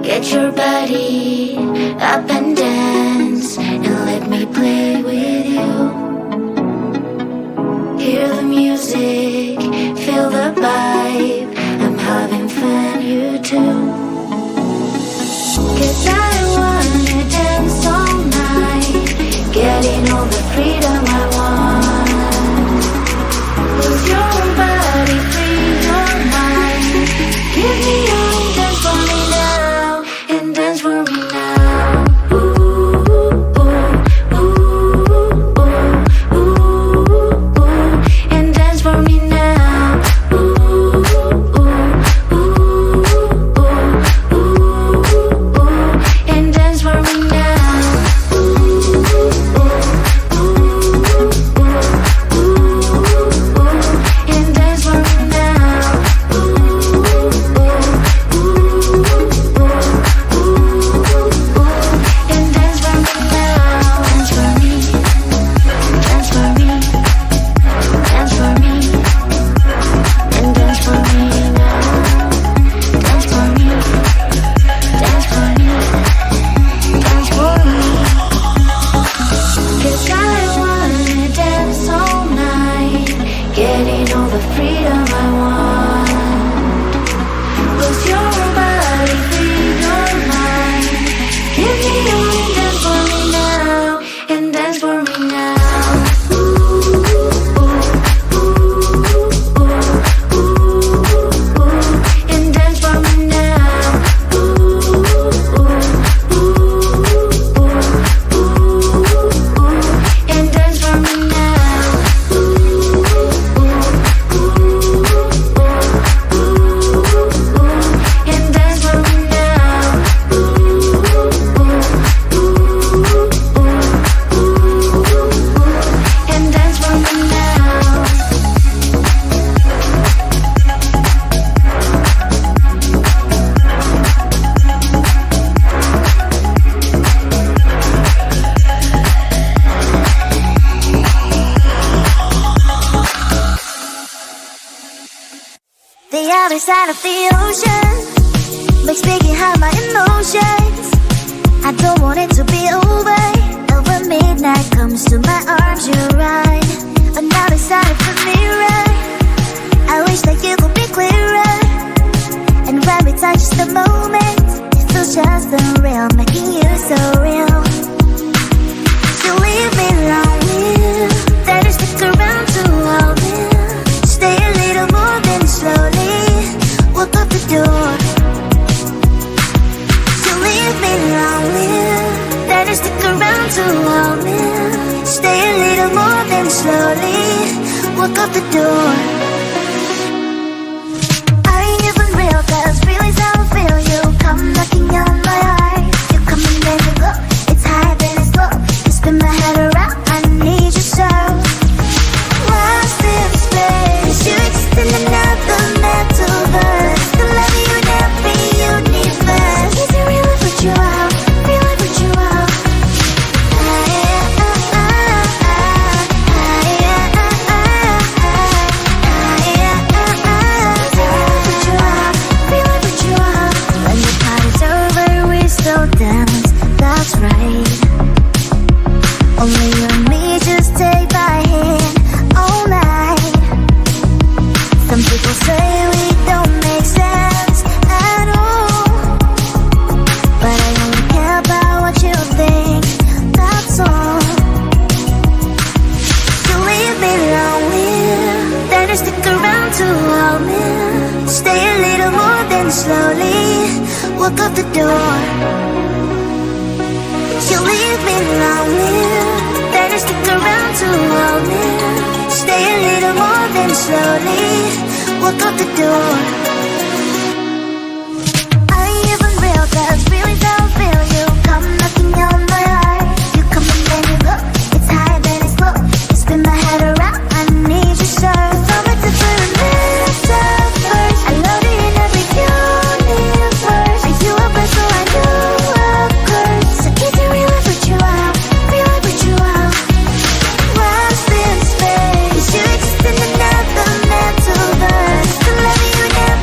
Get your body up and dance, and let me play with you. Hear the music, feel the vibe, I'm having fun, you too. 'Cause I wanna dance all night, getting all the freedom I want. Lose your body, free your mind. Give me all, dance for me now, and dance for me now. Ooh, ooh, ooh, ooh, ooh, ooh, and dance for me now. Ooh, ooh, ooh, ooh, ooh, and dance for me now. Ooh, ooh, ooh, ooh, ooh, and dance for me now. Ooh, ooh, ooh, and dance for me now. Dance for me, dance for me, dance for me, and dance for me now. Dance for me, dance for me, dance for me. 'Cause I wanna dance all night, getting all the freedom I want. Lose your body, free your mind. Give me all, dance for me now, and dance for me now. Ooh, ooh, ooh, ooh, ooh, and dance for me now. Ooh, ooh, ooh, ooh, and dance for me now. Ooh, ooh, ooh, and dance for me now. Ooh, ooh, and dance for me now. The other side of the ocean makes me get high my emotions. I don't want it to be over. And when midnight comes to my arms, you're right. Another side of the mirror, I wish that you could be clearer. And when we touch the moment, it feels just unreal, making you so real. So leave me lonely, then you stick around to all this. Stay a little more than slowly walk up the door. So leave me lonely, then you stick around to all this. Stay a little more than slowly walk up the door. I ain't even real, 'cause feelings I don't feel. You come knocking on my heart. You come and then you go. It's high then it's low. You spin my head around, I need you so. Lost in space, you exist in another metaverse. The love you in every universe. Is it real if you out? Real if you out? When the party's over, we still dance. That's right. Only you and me, just take my hand all night. Some people say we don't make sense at all, but I only care about what you think, that's all. So leave me lonely, then you stick around to hold me. Stay a little more than slowly walk up the door. You leave me lonely, then you stick around to hold me. Stay a little more than slowly walk up the door. I ain't even real, 'cause feelings I don't feel. You come knocking on my heart. You come and then you go. It's high then it's low. You spin my head around, I need you so. From a different metaverse, I love you in every universe. Are you a vessel? I know a curse. So keep it real if you out, real if you out. Lost in space, you exist in another metaverse. The love you never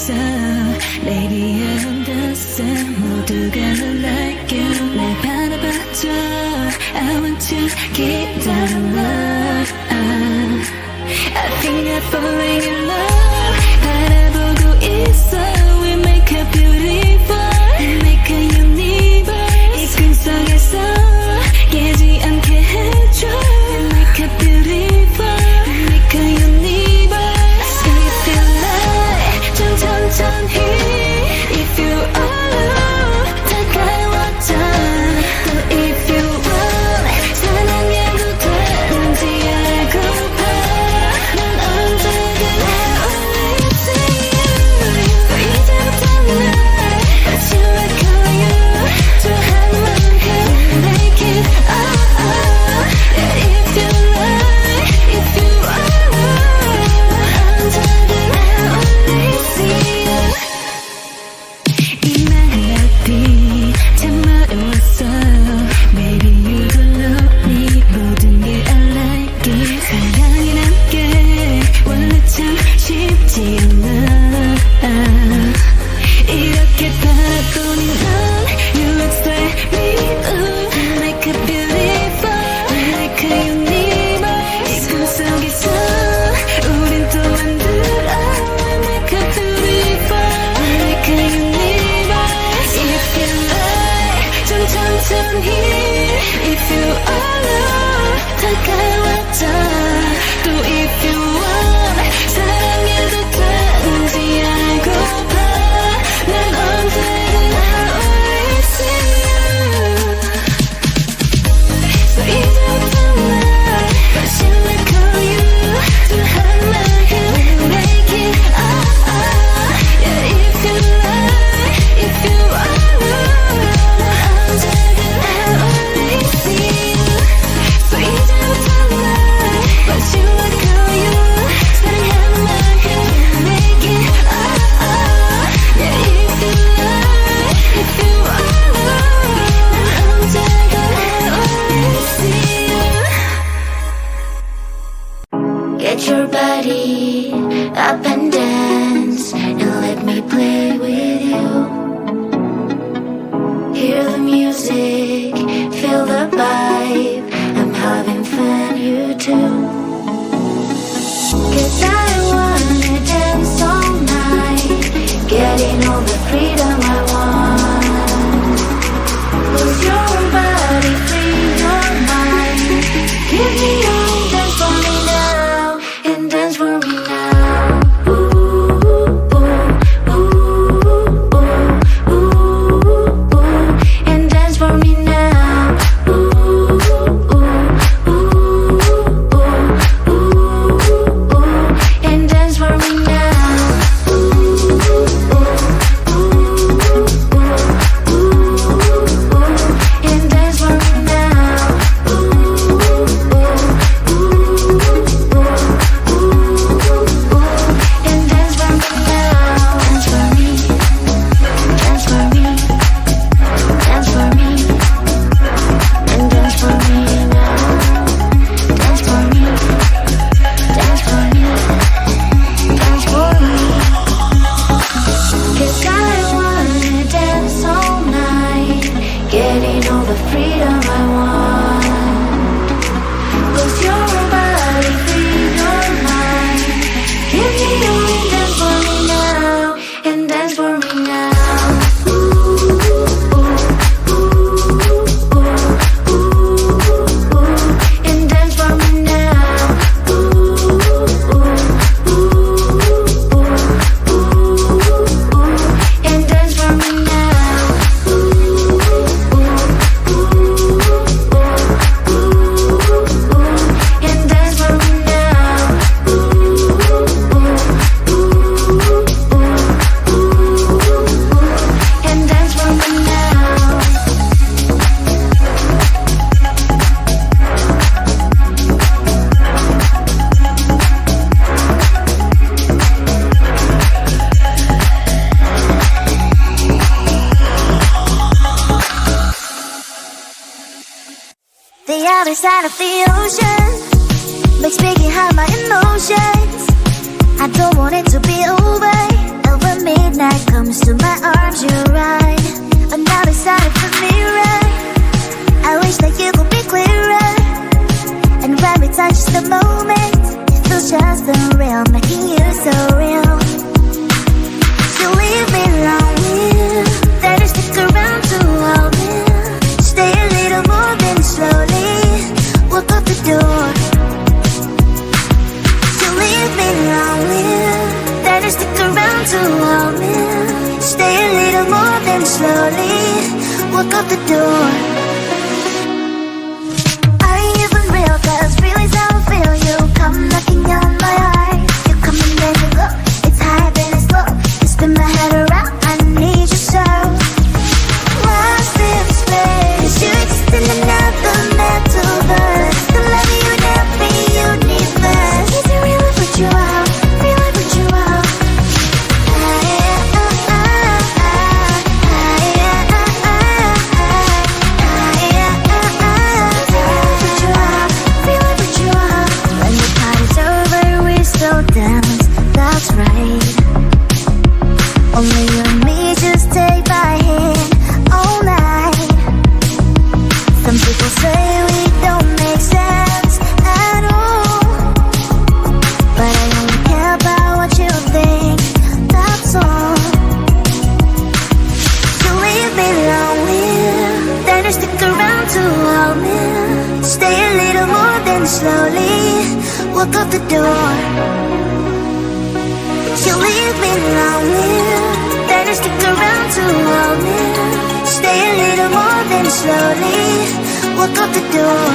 있어 Baby I understand 모두가 널 like you 날 바라봐줘 I want to 기다려 love I think I'm falling in love 바라보고 있어 We make a beautiful We make a universe 이 꿈속에서 깨지 않게 해줘 We make a beautiful We make a universe So if you like 좀 천천히 If you are 다가와줘 또 if you want 사랑해도 되는지 알고봐 난 언제든 I will see you 이제부터 날 But you I call you 또 한번 해 Make it Yeah if you like If you are 언제든 I will see you 이 말이 참 어려웠어 Baby you don't love me 모든 게 I like it 사랑이란 게 원래 참 쉽지 않아 이렇게 바라보니 넌 You look like me ooh, Like a beautiful Like a universe 이 꿈속에서 우린 또 만들어 Like a beautiful Like a universe If you like 좀 천천히 If you are 다가와줘 또 if you want 사랑해도 되는지 알고봐 난 언제든 I will see you So 이제부터 날 But you I call you 또 한번 해 Make it Yeah if you like If you are 난 언제든 I will see you So 이제부터 날 But you I call you 사랑 한번 해 Make it Yeah if you like If you are 난 언제든 I will see you Get your body up and dance and let me play with you. Hear the music, feel the vibe. I'm having fun, you too. 'Cause I wanna dance all night, getting all the freedom I want. Lose your body, free your mind. Give me all, dance for me now, and dance for me now. Ooh, ooh, ooh, ooh, ooh, ooh, and dance for me now. Ooh, ooh, ooh, ooh, ooh, ooh, and dance for me now. Ooh, ooh, ooh, ooh, ooh, and dance for me now. Ooh, ooh, ooh, ooh, and dance for me now. Dance for me, dance for me, dance for me, and dance for me now. Dance for me, dance for me, dance for me. 'Cause I wanna dance all night, getting all the freedom I want. Lose your body, free your mind. Give me all, dance for me now, and dance for me now. Ooh, ooh, ooh, ooh, ooh, ooh, and dance for me now. Ooh, ooh, ooh, ooh, ooh, and dance for me now. Ooh, ooh, ooh, ooh, ooh, and dance for me now. Ooh, ooh, ooh, ooh, and dance for me now. The other side of the ocean makes me hide my emotions. I don't want it to be over, when midnight comes to my arms, you're right. Another side of the mirror, I wish that you could be clearer. And when we touch the moment, it feels just unreal, making you so real. So leave me lonely, then stick around to hold me. Stay a little more than slowly walk out the door. So leave me lonely, then stick around to hold me. Stay a little more than slowly walk out the door. Are you even real? 'Cause real is how I feel. You come knocking on my heart. You come and then you go. It's high then it's low. You spin my head around. I need you so. Lost in space, you exist in another metaverse. The love you in every universe. Is it real? I put you out. Real? I put you out. When the party's over, we slow dance. That's right. Only you and me, just take my hand all night. Some people say we don't make sense at all, but I only care about what you think, that's all. So leave me lonely, then you stick around to hold me. Stay a little more than slowly walk out the door. You leave me lonely, then you stick around to hold me. Stay a little more than slowly walk out the door.